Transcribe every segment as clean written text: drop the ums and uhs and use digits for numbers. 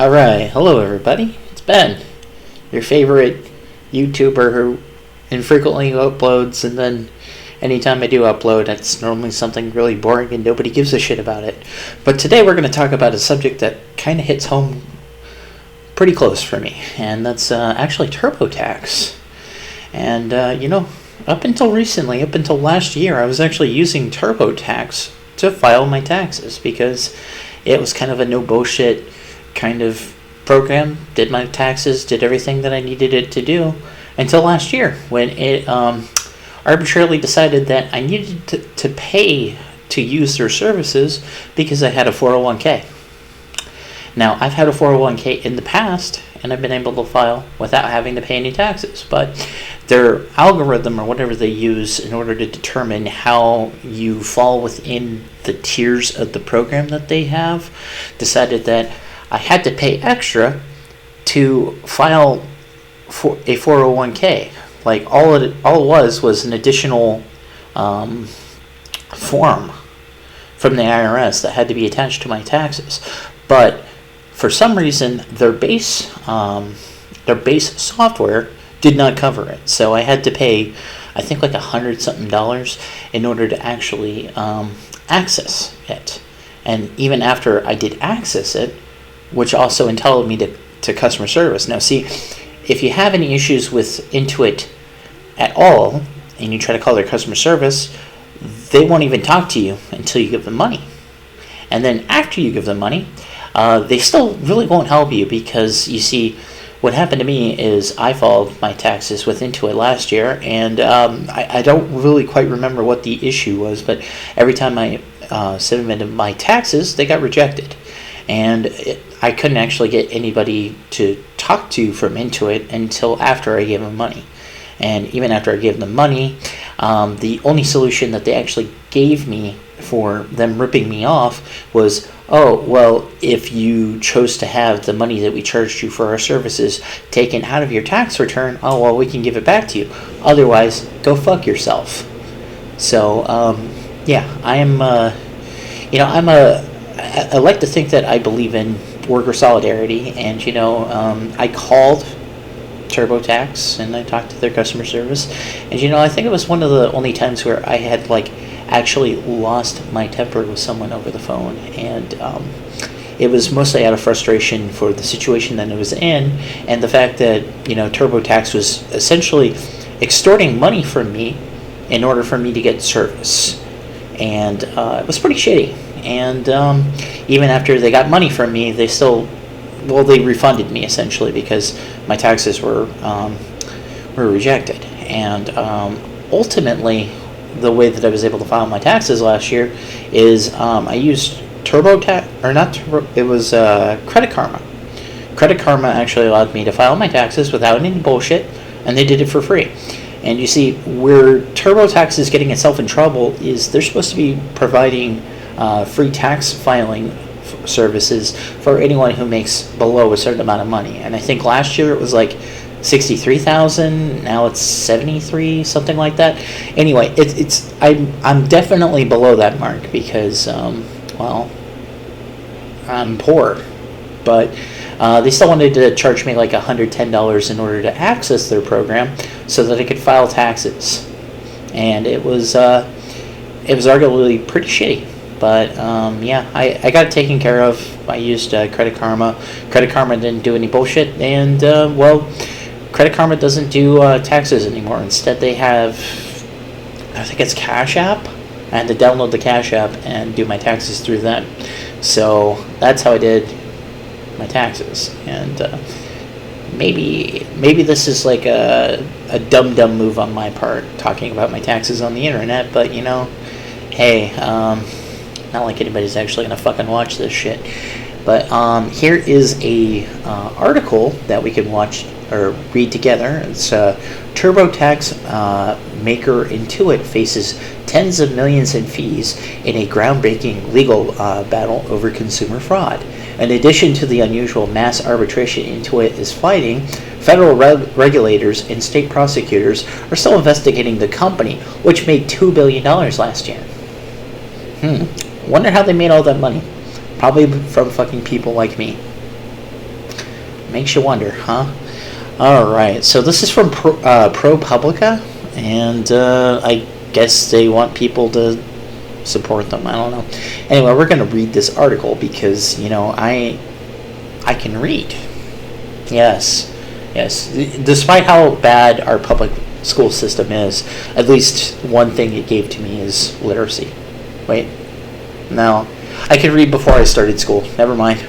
Alright, hello everybody. It's Ben, your favorite YouTuber who infrequently uploads, and then anytime I do upload, it's normally something really boring and nobody gives a shit about it. But today we're going to talk about a subject that kind of hits home pretty close for me, and that's actually TurboTax. And, up until recently, up until last year, I was actually using TurboTax to file my taxes because it was kind of a no bullshit kind of program. Did my taxes, did everything that I needed it to do until last year when it arbitrarily decided that I needed to pay to use their services because I had a 401k. Now, I've had a 401k in the past, and I've been able to file without having to pay any taxes. But their algorithm, or whatever they use in order to determine how you fall within the tiers of the program that they have, decided that I had to pay extra to file for a 401k. Like, all it was an additional form from the IRS that had to be attached to my taxes. But for some reason, their base software did not cover it. So I had to pay, I think, like $100-something in order to actually access it. And even after I did access it, which also entitled me to customer service. Now, see, if you have any issues with Intuit at all, and you try to call their customer service, they won't even talk to you until you give them money. And then after you give them money, they still really won't help you because, you see, what happened to me is I filed my taxes with Intuit last year, and I don't really quite remember what the issue was, but every time I submitted my taxes, they got rejected. And I couldn't actually get anybody to talk to from Intuit until after I gave them money. And even after I gave them money, the only solution that they actually gave me for them ripping me off was, oh, well, if you chose to have the money that we charged you for our services taken out of your tax return, oh, well, we can give it back to you. Otherwise, go fuck yourself. So, I like to think that I believe in worker solidarity, and, I called TurboTax and I talked to their customer service, and, I think it was one of the only times where I had, actually lost my temper with someone over the phone, and it was mostly out of frustration for the situation that it was in, and the fact that, TurboTax was essentially extorting money from me in order for me to get service, and it was pretty shitty. And even after they got money from me, they refunded me essentially because my taxes were rejected. And ultimately, the way that I was able to file my taxes last year is I used Credit Karma. Credit Karma actually allowed me to file my taxes without any bullshit, and they did it for free. And you see, where TurboTax is getting itself in trouble is they're supposed to be providing free tax filing services for anyone who makes below a certain amount of money. And I think last year it was like $63,000. Now it's $73,000, something like that. Anyway, I'm definitely below that mark because I'm poor, but they still wanted to charge me like $110 in order to access their program so that I could file taxes, and it was arguably pretty shitty. But I got it taken care of. I used Credit Karma. Credit Karma didn't do any bullshit, and Credit Karma doesn't do taxes anymore. Instead, they have, I think it's Cash App. I had to download the Cash App and do my taxes through them. So that's how I did my taxes. And maybe this is like a dumb move on my part, talking about my taxes on the internet. But hey, not like anybody's actually gonna fucking watch this shit. But here is a article that we can watch or read together. It's TurboTax maker Intuit faces tens of millions in fees in a groundbreaking legal battle over consumer fraud. In addition to the unusual mass arbitration Intuit is fighting, federal regulators and state prosecutors are still investigating the company, which made $2 billion last year. Wonder how they made all that money. Probably from fucking people like me. Makes you wonder, huh? All right, so this is from ProPublica, and I guess they want people to support them. I don't know. Anyway, we're going to read this article because I can read. Yes, yes. Despite how bad our public school system is, at least one thing it gave to me is literacy. Wait, no, I could read before I started school. Never mind.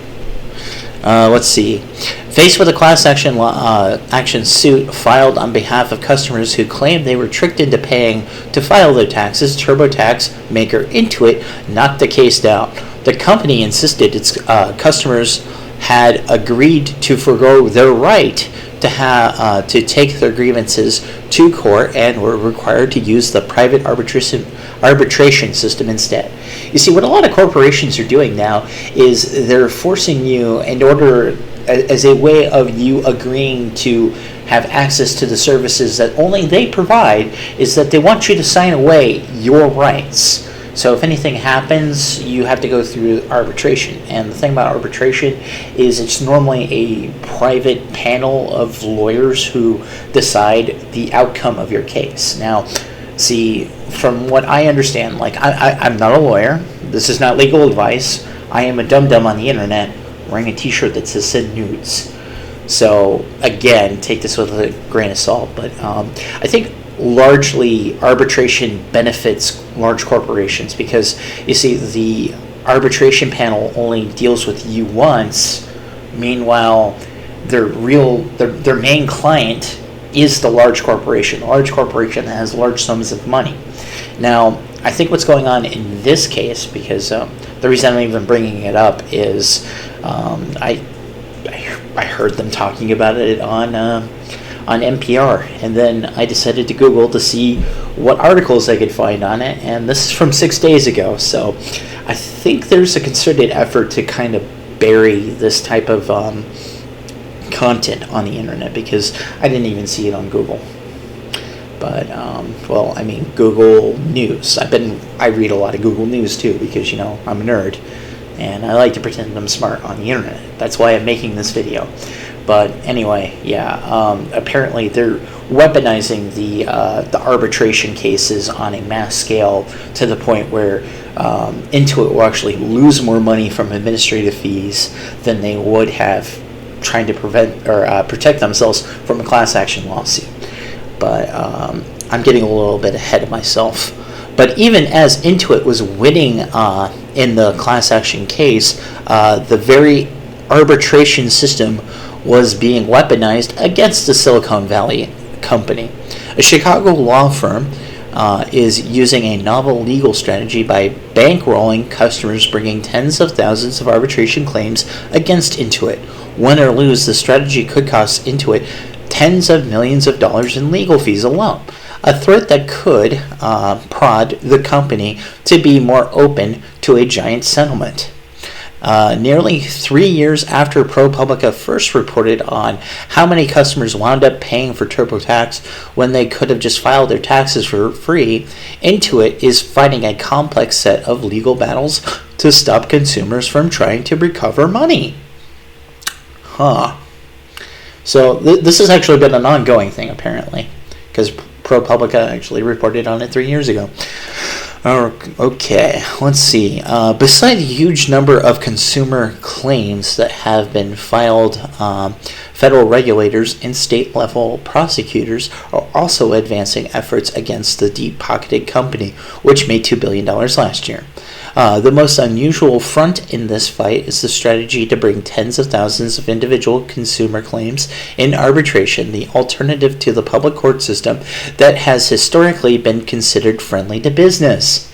Let's see. Faced with a class action suit filed on behalf of customers who claimed they were tricked into paying to file their taxes, TurboTax maker Intuit knocked the case down. The company insisted its customers had agreed to forego their right to take their grievances to court and were required to use the private arbitration system instead. You see, what a lot of corporations are doing now is they're forcing you, in order, as a way of you agreeing to have access to the services that only they provide, is that they want you to sign away your rights. So if anything happens, you have to go through arbitration. And the thing about arbitration is it's normally a private panel of lawyers who decide the outcome of your case. Now, see, from what I understand, like I'm not a lawyer. This is not legal advice. I am a dum-dum on the internet wearing a t-shirt that says "send nudes." So again, take this with a grain of salt. But I think largely arbitration benefits large corporations because, you see, the arbitration panel only deals with you once. Meanwhile, their main client is the large corporation. The large corporation that has large sums of money. Now, I think what's going on in this case, because the reason I'm even bringing it up is I heard them talking about it on NPR, and then I decided to Google to see what articles I could find on it, and this is from 6 days ago, so I think there's a concerted effort to kind of bury this type of content on the internet, because I didn't even see it on Google. But Google News. I read a lot of Google News too, because I'm a nerd and I like to pretend I'm smart on the internet. That's why I'm making this video. But anyway, apparently they're weaponizing the arbitration cases on a mass scale to the point where Intuit will actually lose more money from administrative fees than they would have trying to protect themselves from a class action lawsuit. But I'm getting a little bit ahead of myself. But even as Intuit was winning in the class action case, the very arbitration system was being weaponized against the Silicon Valley company. A Chicago law firm is using a novel legal strategy by bankrolling customers bringing tens of thousands of arbitration claims against Intuit. Win or lose, the strategy could cost Intuit tens of millions of dollars in legal fees alone, a threat that could prod the company to be more open to a giant settlement. Nearly 3 years after ProPublica first reported on how many customers wound up paying for TurboTax when they could have just filed their taxes for free, Intuit is fighting a complex set of legal battles to stop consumers from trying to recover money. So this has actually been an ongoing thing, apparently, because ProPublica actually reported on it 3 years ago. Okay, let's see. Beside the huge number of consumer claims that have been filed, federal regulators and state-level prosecutors are also advancing efforts against the deep-pocketed company, which made $2 billion last year. The most unusual front in this fight is the strategy to bring tens of thousands of individual consumer claims in arbitration, the alternative to the public court system that has historically been considered friendly to business.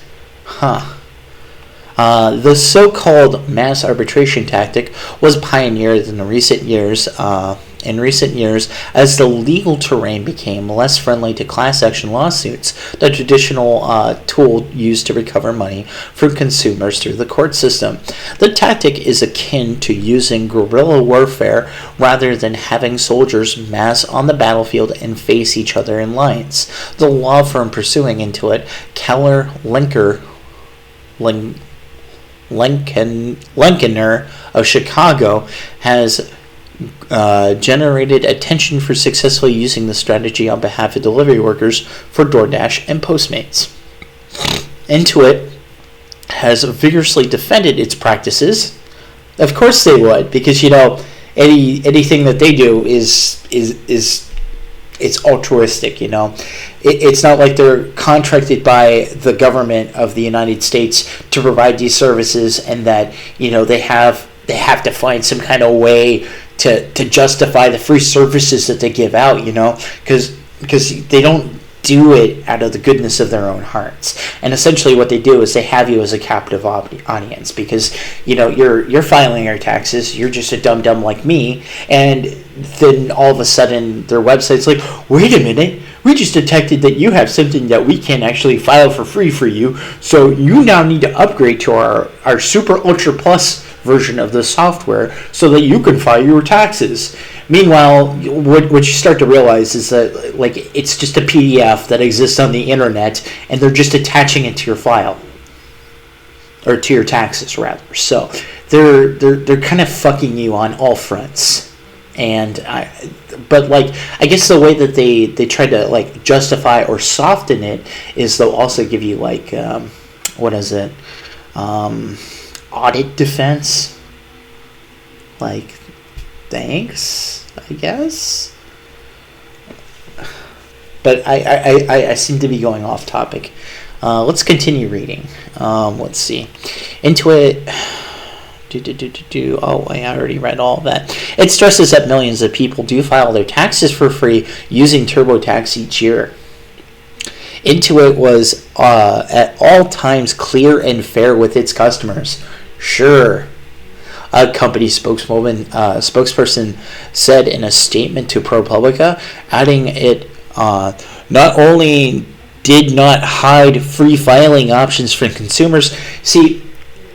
The so-called mass arbitration tactic was pioneered in recent years as the legal terrain became less friendly to class action lawsuits, the traditional tool used to recover money from consumers through the court system. The tactic is akin to using guerrilla warfare rather than having soldiers mass on the battlefield and face each other in lines. The law firm pursuing Intuit, Keller Lincolner of Chicago, has generated attention for successfully using the strategy on behalf of delivery workers for DoorDash and Postmates. Intuit has vigorously defended its practices. Of course they would, because anything that they do is it's altruistic. It's not like they're contracted by the government of the United States to provide these services, and that they have to find some kind of way to justify the free services that they give out, because they don't do it out of the goodness of their own hearts. And essentially what they do is they have you as a captive audience, because you're filing your taxes, you're just a dumb like me, and then all of a sudden their website's like, wait a minute, we just detected that you have something that we can actually file for free for you, so you now need to upgrade to our super ultra plus version of the software so that you can file your taxes. Meanwhile, what you start to realize is that it's just a PDF that exists on the internet, and they're just attaching it to your file, or to your taxes rather. So they're kind of fucking you on all fronts. And I guess the way that they try to justify or soften it is they'll also give you audit defense, thanks, I guess. But I seem to be going off topic. Let's continue reading. Let's see. Intuit. Oh, I already read all of that. It stresses that millions of people do file their taxes for free using TurboTax each year. Intuit was at all times clear and fair with its customers. Sure. A company spokesperson said in a statement to ProPublica, adding it not only did not hide free filing options for consumers. See,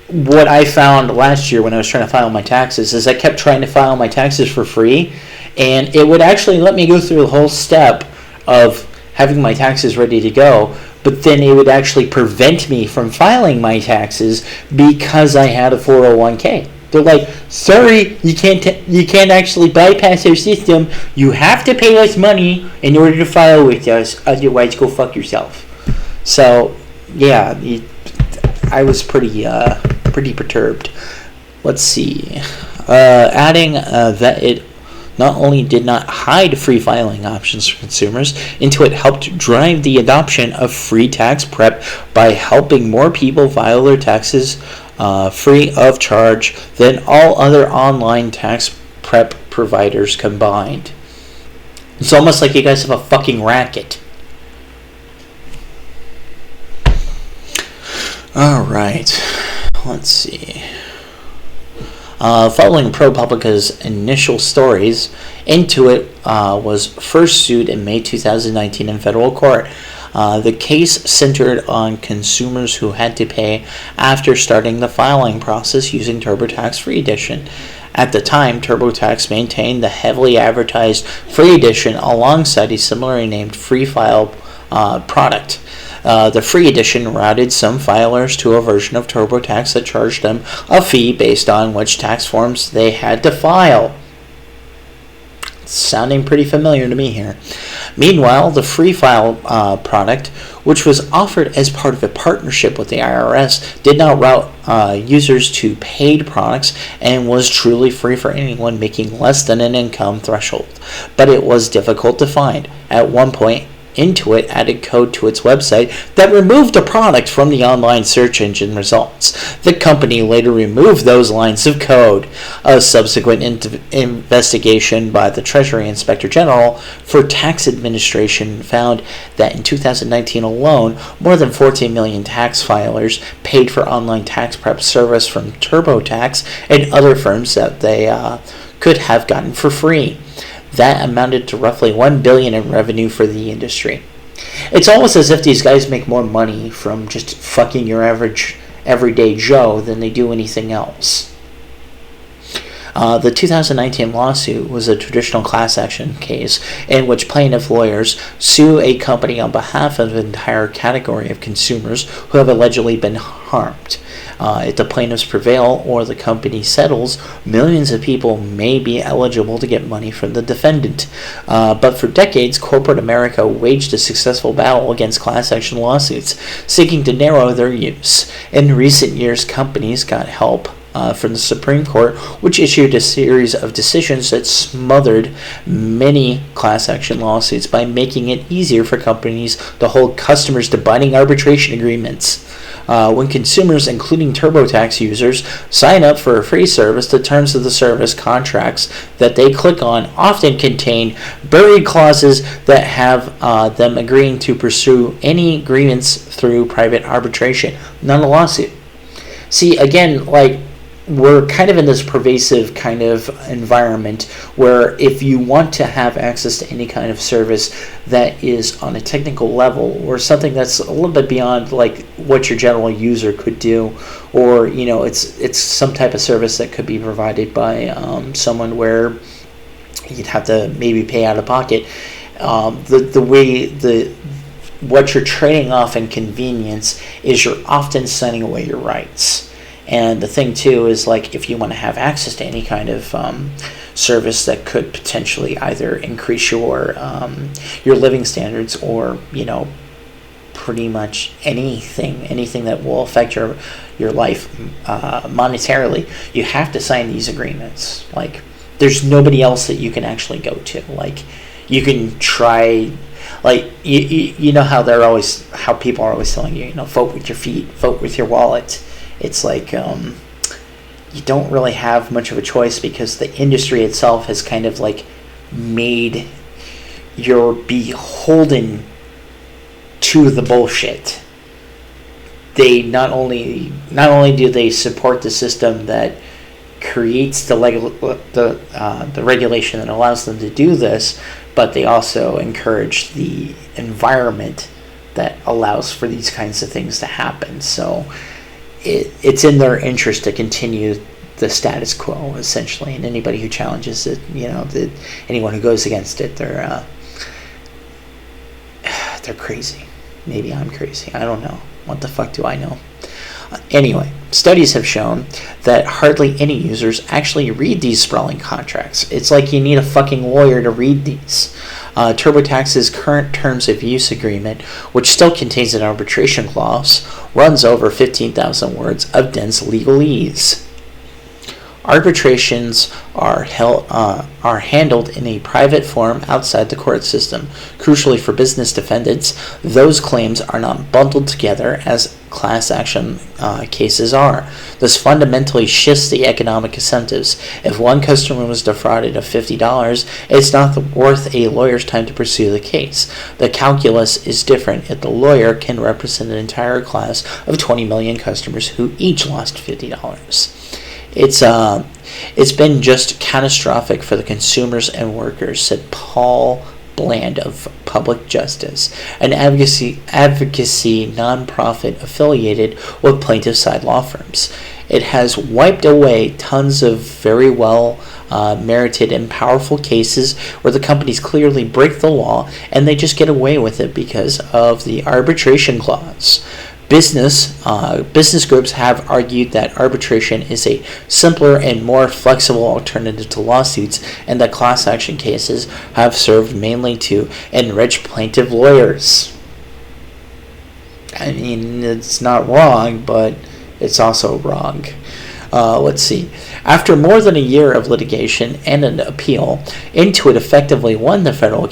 what I found last year when I was trying to file my taxes is I kept trying to file my taxes for free, and it would actually let me go through the whole step of having my taxes ready to go, but then it would actually prevent me from filing my taxes because I had a 401k. They're like, sorry, you can't actually bypass our system. You have to pay us money in order to file with us. Otherwise, go fuck yourself. So, yeah, I was pretty perturbed. Let's see. Adding that it not only did not hide free filing options for consumers, Intuit helped drive the adoption of free tax prep by helping more people file their taxes free of charge than all other online tax prep providers combined. It's almost like you guys have a fucking racket. Alright, let's see. Following ProPublica's initial stories, Intuit was first sued in May 2019 in federal court. The case centered on consumers who had to pay after starting the filing process using TurboTax Free Edition. At the time, TurboTax maintained the heavily advertised Free Edition alongside a similarly named Free File product. The Free Edition routed some filers to a version of TurboTax that charged them a fee based on which tax forms they had to file. Sounding pretty familiar to me here. Meanwhile, the Free File product, which was offered as part of a partnership with the IRS, did not route users to paid products and was truly free for anyone making less than an income threshold. But it was difficult to find. At one point, Intuit added code to its website that removed the product from the online search engine results. The company later removed those lines of code. A subsequent investigation by the Treasury Inspector General for Tax Administration found that in 2019 alone, more than 14 million tax filers paid for online tax prep service from TurboTax and other firms that they could have gotten for free. That amounted to roughly $1 billion in revenue for the industry. It's almost as if these guys make more money from just fucking your average everyday Joe than they do anything else. The 2019 lawsuit was a traditional class action case in which plaintiff lawyers sue a company on behalf of an entire category of consumers who have allegedly been harmed. If the plaintiffs prevail or the company settles, millions of people may be eligible to get money from the defendant. But for decades, corporate America waged a successful battle against class action lawsuits, seeking to narrow their use. In recent years, companies got help from the Supreme Court, which issued a series of decisions that smothered many class action lawsuits by making it easier for companies to hold customers to binding arbitration agreements. When consumers, including TurboTax users, sign up for a free service, the terms of the service contracts that they click on often contain buried clauses that have them agreeing to pursue any grievance through private arbitration, not a lawsuit. See, again, like, we're kind of in this pervasive kind of environment where if you want to have access to any kind of service that is on a technical level or something that's a little bit beyond like what your general user could do, or it's some type of service that could be provided by someone where you'd have to maybe pay out of pocket, what you're trading off in convenience is you're often signing away your rights. And the thing too is, like, if you want to have access to any kind of service that could potentially either increase your living standards or pretty much anything that will affect your life monetarily, you have to sign these agreements. Like, there's nobody else that you can actually go to. Like, you can try. Like, you know how people are always telling you, vote with your feet, vote with your wallet. It's like you don't really have much of a choice because the industry itself has kind of like made you're beholden to the bullshit. They not only do they support the system that creates the regulation that allows them to do this, but they also encourage the environment that allows for these kinds of things to happen. So it's in their interest to continue the status quo, essentially, and anybody who challenges it, anyone who goes against it, they're crazy. Maybe I'm crazy. I don't know. What the fuck do I know? Anyway, studies have shown that hardly any users actually read these sprawling contracts. It's like you need a fucking lawyer to read these. TurboTax's current terms of use agreement, which still contains an arbitration clause, runs over 15,000 words of dense legalese. Arbitrations are handled in a private forum outside the court system. Crucially for business defendants, those claims are not bundled together as class action cases are. This fundamentally shifts the economic incentives. If one customer was defrauded of $50, it's not worth a lawyer's time to pursue the case. The calculus is different if the lawyer can represent an entire class of 20 million customers who each lost $50. It's been just catastrophic for the consumers and workers, said Paul Bland of Public Justice, an advocacy nonprofit affiliated with plaintiff side law firms. It has wiped away tons of very well merited and powerful cases where the companies clearly break the law and they just get away with it because of the arbitration clause. Business groups have argued that arbitration is a simpler and more flexible alternative to lawsuits, and that class action cases have served mainly to enrich plaintiff lawyers. I mean, it's not wrong, but it's also wrong. Let's see. After more than a year of litigation and an appeal, Intuit effectively won the federal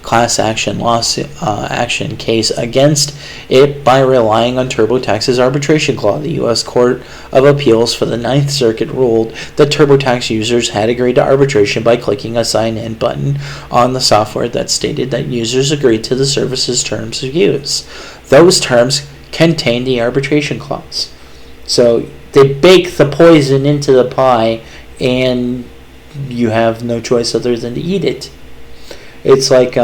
class action case against it by relying on TurboTax's arbitration clause. The U.S. Court of Appeals for the Ninth Circuit ruled that TurboTax users had agreed to arbitration by clicking a sign-in button on the software that stated that users agreed to the service's terms of use. Those terms contain the arbitration clause. So they bake the poison into the pie, and you have no choice other than to eat it. It's like,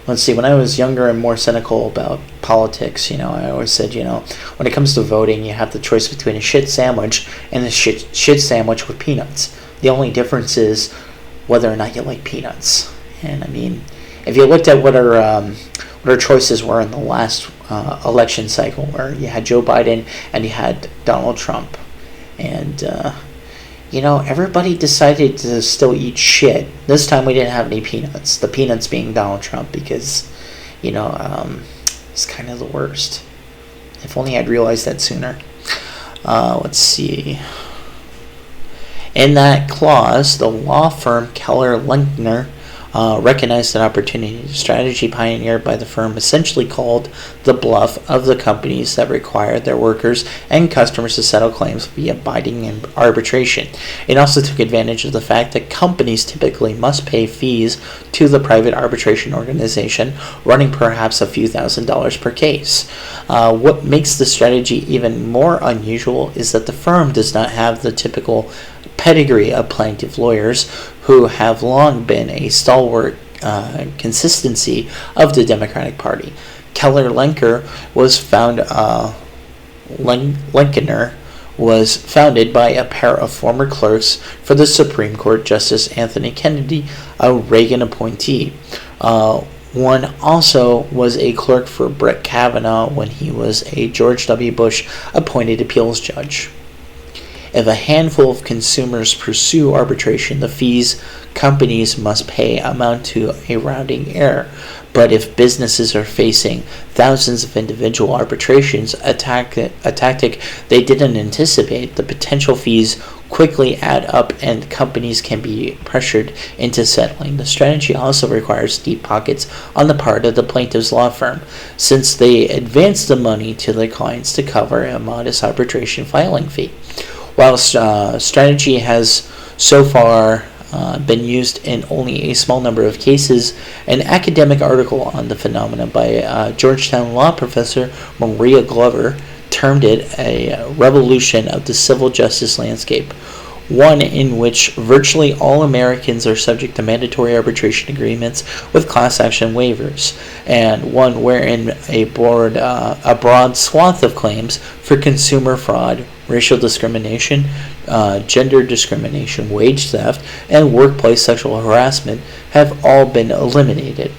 let's see, when I was younger and more cynical about politics, I always said, when it comes to voting, you have the choice between a shit sandwich and a shit sandwich with peanuts. The only difference is whether or not you like peanuts. And I mean, if you looked at what our choices were in the last election cycle where you had Joe Biden and you had Donald Trump. And, everybody decided to still eat shit. This time we didn't have any peanuts. The peanuts being Donald Trump because, it's kind of the worst. If only I'd realized that sooner. Let's see. In that clause, the law firm Keller Linkner recognized an opportunity. Strategy pioneered by the firm essentially called the bluff of the companies that required their workers and customers to settle claims via binding and arbitration. It also took advantage of the fact that companies typically must pay fees to the private arbitration organization, running perhaps a few $1,000s per case. What makes the strategy even more unusual is that the firm does not have the typical pedigree of plaintiff lawyers who have long been a stalwart consistency of the Democratic Party. Keller Linkner was founded by a pair of former clerks for the Supreme Court, Justice Anthony Kennedy, a Reagan appointee. One also was a clerk for Brett Kavanaugh when he was a George W. Bush appointed appeals judge. If a handful of consumers pursue arbitration, the fees companies must pay amount to a rounding error. But if businesses are facing thousands of individual arbitrations, a tactic they didn't anticipate, the potential fees quickly add up and companies can be pressured into settling. The strategy also requires deep pockets on the part of the plaintiff's law firm, since they advance the money to their clients to cover a modest arbitration filing fee. While strategy has so far been used in only a small number of cases, an academic article on the phenomenon by Georgetown law professor Maria Glover termed it a revolution of the civil justice landscape, one in which virtually all Americans are subject to mandatory arbitration agreements with class action waivers, and one wherein a broad swath of claims for consumer fraud, racial discrimination, gender discrimination, wage theft, and workplace sexual harassment have all been eliminated.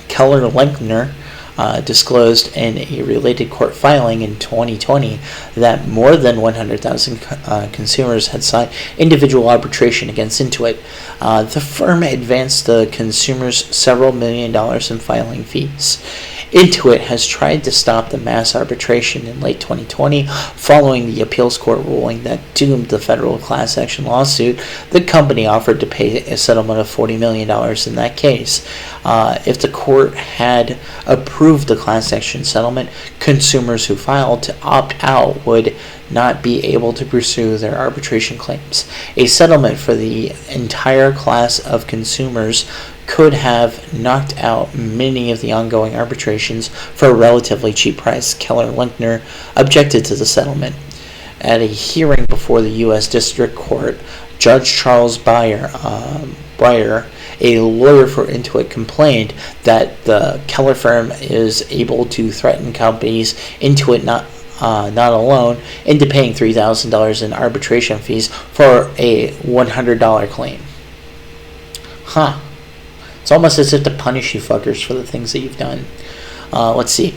Keller Linkner disclosed in a related court filing in 2020 that more than 100,000 consumers had signed individual arbitration against Intuit. The firm advanced the consumers several $1 million in filing fees. Intuit has tried to stop the mass arbitration in late 2020 following the appeals court ruling that doomed the federal class action lawsuit. The company offered to pay a settlement of $40 million in that case. If the court had approved the class action settlement, consumers who filed to opt out would not be able to pursue their arbitration claims. A settlement for the entire class of consumers could have knocked out many of the ongoing arbitrations for a relatively cheap price. Keller Linkner objected to the settlement. At a hearing before the U.S. District Court, Judge Charles Breyer, a lawyer for Intuit, complained that the Keller firm is able to threaten companies, Intuit not alone, into paying $3,000 in arbitration fees for a $100 claim. It's almost as if to punish you fuckers for the things that you've done. Let's see.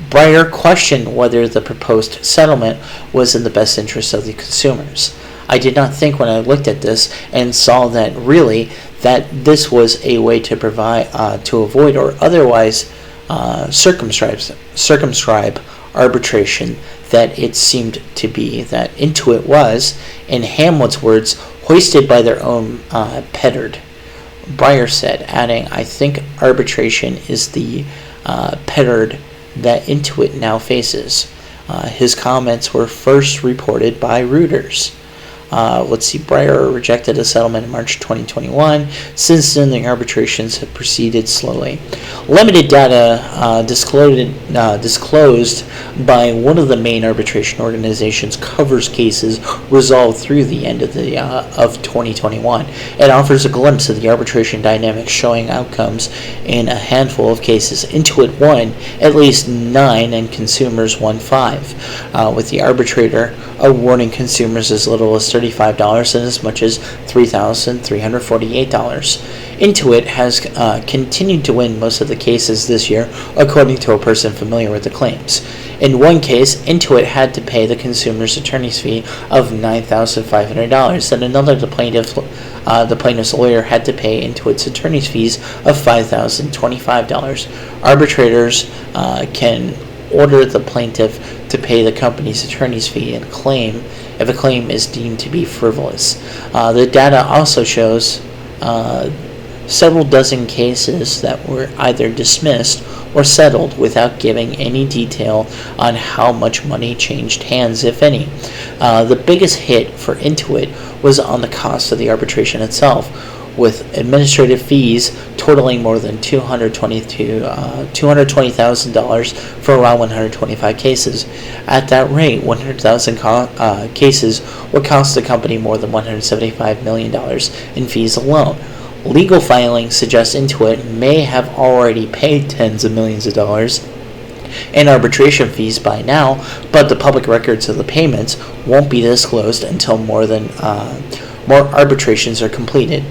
Breyer questioned whether the proposed settlement was in the best interest of the consumers. I did not think when I looked at this and saw that really that this was a way to provide to avoid or otherwise circumscribe arbitration that it seemed to be that Intuit was, in Hamlet's words, hoisted by their own petard. Breyer said, adding, I think arbitration is the petard that Intuit now faces. His comments were first reported by Reuters. Breyer rejected a settlement in March 2021. Since then, the arbitrations have proceeded slowly. Limited data disclosed by one of the main arbitration organizations covers cases resolved through the end of 2021. It offers a glimpse of the arbitration dynamics, showing outcomes in a handful of cases. Intuit won at least 9 and consumers won 5, with the arbitrator awarding consumers as little as $1,035 and as much as $3,348. Intuit has continued to win most of the cases this year, according to a person familiar with the claims. In one case, Intuit had to pay the consumer's attorney's fee of $9,500, and another, the plaintiff's lawyer had to pay Intuit's attorney's fees of $5,025. Arbitrators can order the plaintiff to pay the company's attorney's fee and claim if a claim is deemed to be frivolous. The data also shows several dozen cases that were either dismissed or settled without giving any detail on how much money changed hands, if any. The biggest hit for Intuit was on the cost of the arbitration itself, with administrative fees totaling more than $220,000 for around 125 cases. At that rate, 100,000 cases would cost the company more than $175 million in fees alone. Legal filings suggest Intuit may have already paid tens of millions of dollars in arbitration fees by now, but the public records of the payments won't be disclosed until more arbitrations are completed.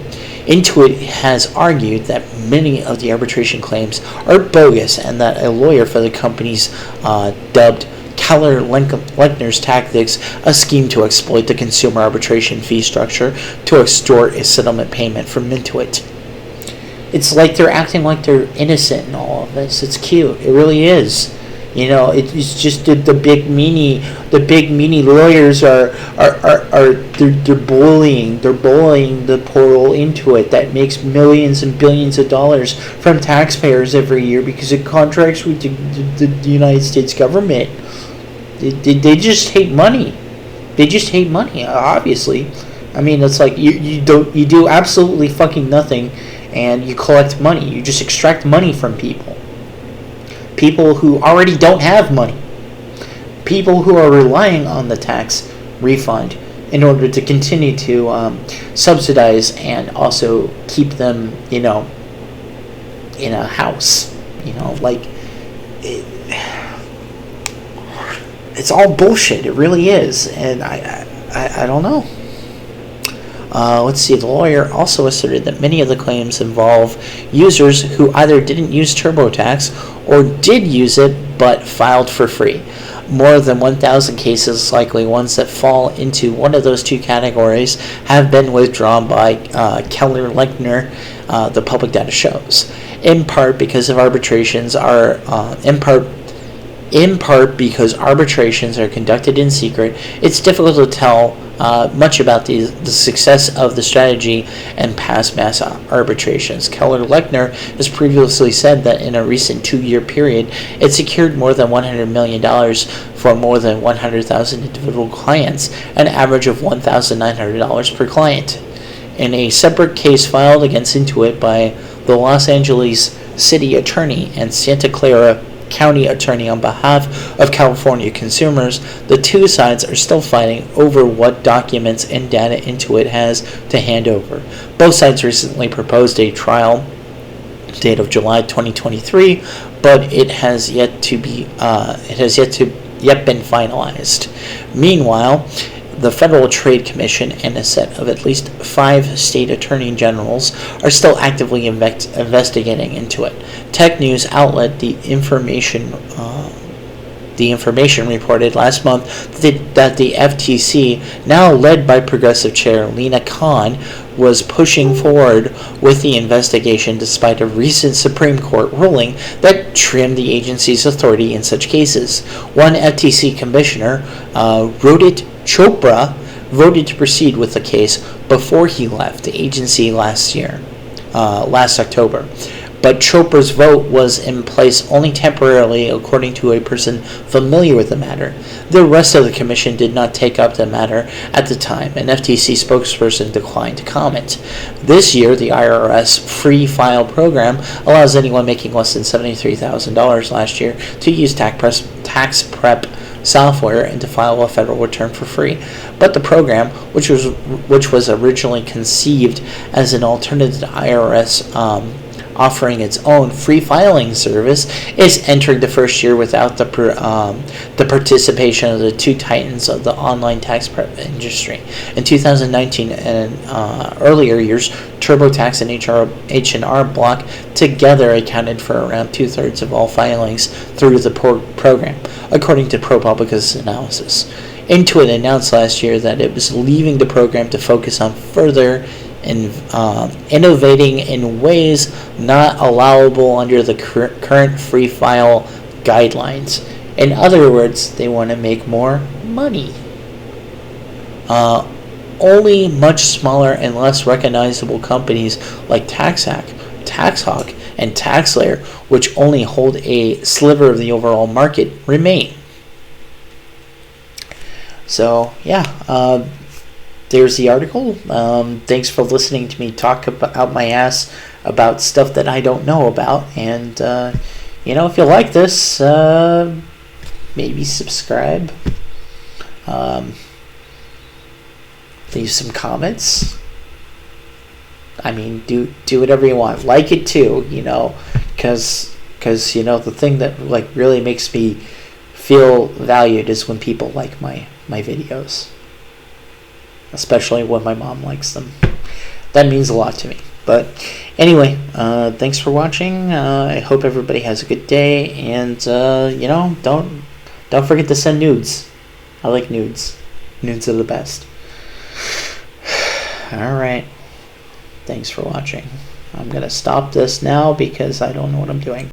Intuit has argued that many of the arbitration claims are bogus and that a lawyer for the company's dubbed Keller-Lechner's tactics, a scheme to exploit the consumer arbitration fee structure to extort a settlement payment from Intuit. It's like they're acting like they're innocent in all of this. It's cute. It really is. You know, it's just the big meanie lawyers are bullying the poor old Intuit that makes millions and billions of dollars from taxpayers every year because it contracts with the United States government. They just hate money. They just hate money, obviously. I mean, it's like you do absolutely fucking nothing and you collect money. You just extract money from people. People who already don't have money. People who are relying on the tax refund in order to continue to subsidize and also keep them, in a house. It's all bullshit. It really is. And I don't know. Let's see. The lawyer also asserted that many of the claims involve users who either didn't use TurboTax or did use it but filed for free. More than 1,000 cases, likely ones that fall into one of those two categories, have been withdrawn by Keller-Lechner, the public data shows. In part because arbitrations are conducted in secret, it's difficult to tell much about the success of the strategy and past mass arbitrations. Keller-Lechner has previously said that in a recent 2-year period, it secured more than $100 million for more than 100,000 individual clients, an average of $1,900 per client. In a separate case filed against Intuit by the Los Angeles City Attorney and Santa Clara County Attorney on behalf of California consumers, the two sides are still fighting over what documents and data Intuit has to hand over. Both sides recently proposed a trial date of July 2023, but it has yet been finalized. Meanwhile, the Federal Trade Commission and a set of at least 5 state attorney generals are still actively investigating into it. Tech news outlet The Information reported last month that the FTC, now led by Progressive Chair Lina Khan, was pushing forward with the investigation despite a recent Supreme Court ruling that trimmed the agency's authority in such cases. One FTC commissioner, Rohit Chopra, voted to proceed with the case before he left the agency last October. But Chopra's vote was in place only temporarily, according to a person familiar with the matter. The rest of the commission did not take up the matter at the time. An FTC spokesperson declined to comment. This year, the IRS Free File program allows anyone making less than $73,000 last year to use tax prep software and to file a federal return for free. But the program, which was originally conceived as an alternative to IRS offering its own free filing service, is entering the first year without the participation of the two titans of the online tax prep industry. In 2019 and earlier years, TurboTax and H&R Block together accounted for around 2/3 of all filings through the program, according to ProPublica's analysis. Intuit announced last year that it was leaving the program to focus on further innovating in ways not allowable under the current free file guidelines. In other words, they want to make more money. Only much smaller and less recognizable companies like TaxHawk, and TaxSlayer, which only hold a sliver of the overall market, remain. So, yeah, there's the article. Thanks for listening to me talk out my ass about stuff that I don't know about. And, if you like this, maybe subscribe. Leave some comments. I mean, do whatever you want. Like it too, because the thing that really makes me feel valued is when people like my videos, especially when my mom likes them. That means a lot to me. But anyway, thanks for watching. I hope everybody has a good day, and don't forget to send nudes. I like nudes. Nudes are the best. All right. Thanks for watching. I'm gonna stop this now because I don't know what I'm doing.